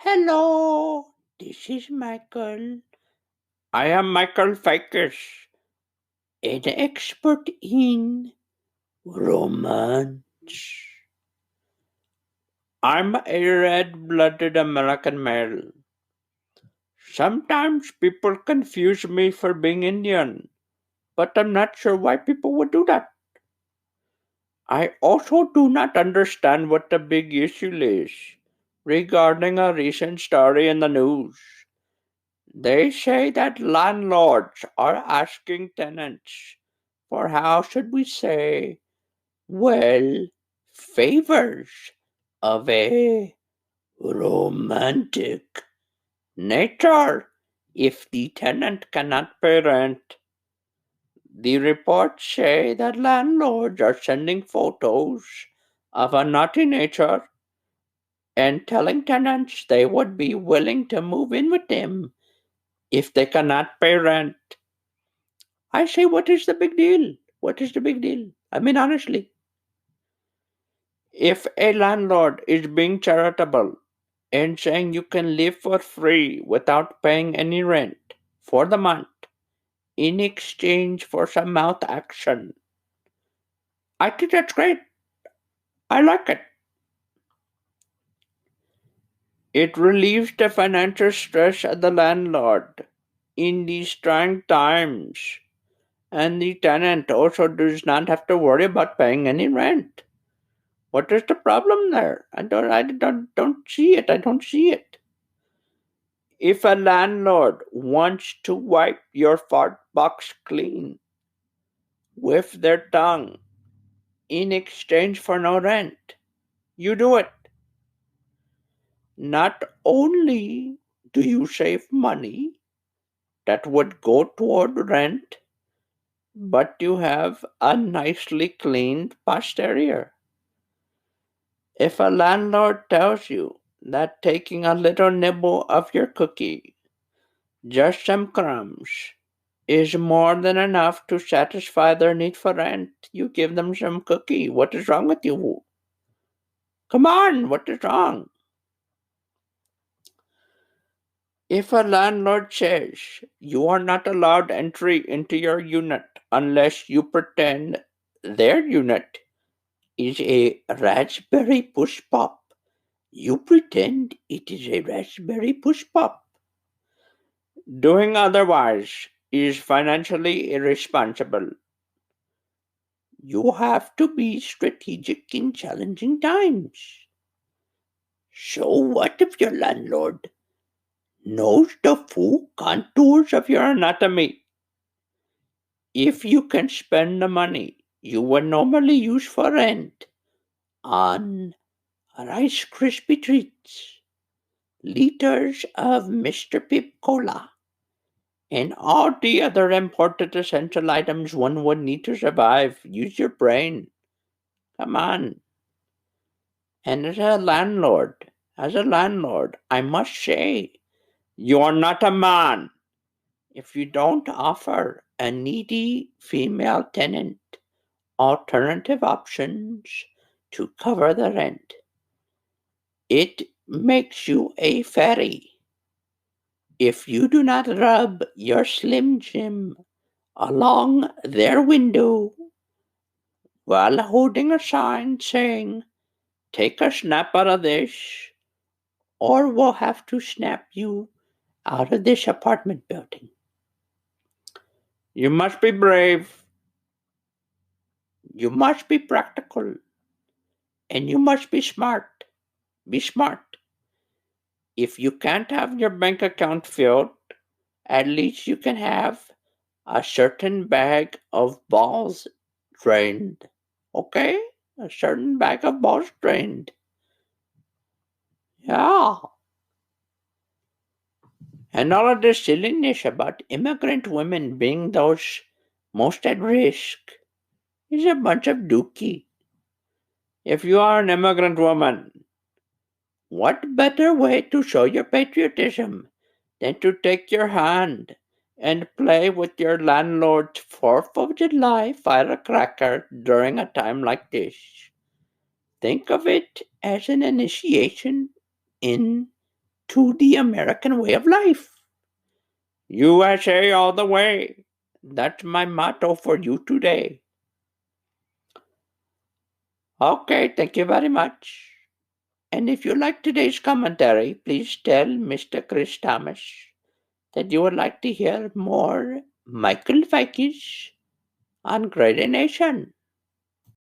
Hello, this is Michael. I am Michael Ficus, an expert in romance. I'm a red-blooded American male. Sometimes people confuse me for being Indian, but I'm not sure why people would do that. I also do not understand what the big issue is regarding a recent story in the news. They say that landlords are asking tenants for, how should we say, well, favors of a romantic nature if the tenant cannot pay rent. The reports say that landlords are sending photos of a naughty nature and telling tenants they would be willing to move in with them if they cannot pay rent. I say, what is the big deal? What is the big deal? I mean, honestly, if a landlord is being charitable and saying you can live for free without paying any rent for the month in exchange for some mouth action, I think that's great. I like it. It relieves the financial stress of the landlord in these trying times, and the tenant also does not have to worry about paying any rent. What is the problem there? I don't see it. I don't see it. If a landlord wants to wipe your fart box clean with their tongue in exchange for no rent, you do it. Not only do you save money that would go toward rent, but you have a nicely cleaned posterior. If a landlord tells you that taking a little nibble of your cookie, just some crumbs, is more than enough to satisfy their need for rent, you give them some cookie. What is wrong with you? Come on, what is wrong? If a landlord says you are not allowed entry into your unit unless you pretend their unit is a raspberry push pop, you pretend it is a raspberry push pop. Doing otherwise is financially irresponsible. You have to be strategic in challenging times. So what if your landlord knows the full contours of your anatomy? If you can spend the money you would normally use for rent on Rice Krispie treats, liters of Mr. Pip Cola, and all the other important essential items one would need to survive, use your brain. Come on. And as a landlord, I must say, you are not a man if you don't offer a needy female tenant alternative options to cover the rent. It makes you a fairy if you do not rub your Slim Jim along their window while holding a sign saying, "Take a snap out of this, or we'll have to snap you out of this apartment building." You must be brave, you must be practical, and you must be smart. Be smart. If you can't have your bank account filled, at least you can have a certain bag of balls drained. Okay? A certain bag of balls drained. Yeah. And all of this silliness about immigrant women being those most at risk is a bunch of dookie. If you are an immigrant woman, what better way to show your patriotism than to take your hand and play with your landlord's 4th of July firecracker during a time like this? Think of it as an initiation in to the American way of life. USA all the way. That's my motto for you today. Okay, thank you very much. And if you like today's commentary, please tell Mr. Chris Thomas that you would like to hear more Michael Ficus on Great Nation.